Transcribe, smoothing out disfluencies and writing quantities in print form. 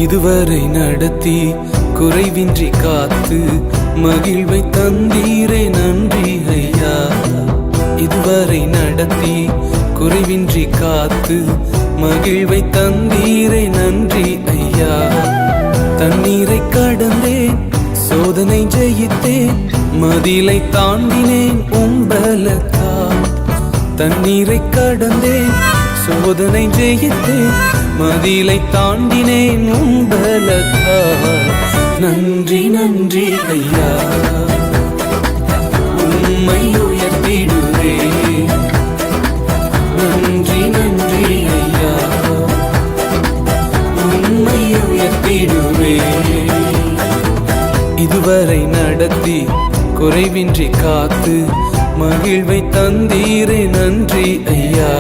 இதுவரை நடத்தி குறைவின்றி காத்து மகிழ்வை தந்தீரே நன்றி ஐயா. இதுவரை நடத்தி குறைவின்றி காத்து மகிழ்வை தந்தீரே நன்றி ஐயா. தண்ணீரை கடந்தேன், சோதனை ஜெயித்தேன், மதிலை தாண்டினேன் உம்பலத்தா. தண்ணீரை கடந்தேன், சோதனை ஜெயித்தேன், மதிலை தாண்டினேன் உம்பலத்தா. நன்றி நன்றி ஐயா, உம்மை உயர்த்திடுவே. நன்றி நன்றி ஐயா, உம்மை உயர்த்திடுவே. இதுவரை நடத்தி குறைவின்றி காத்து மகிழ்வை தந்தீரே நன்றி ஐயா.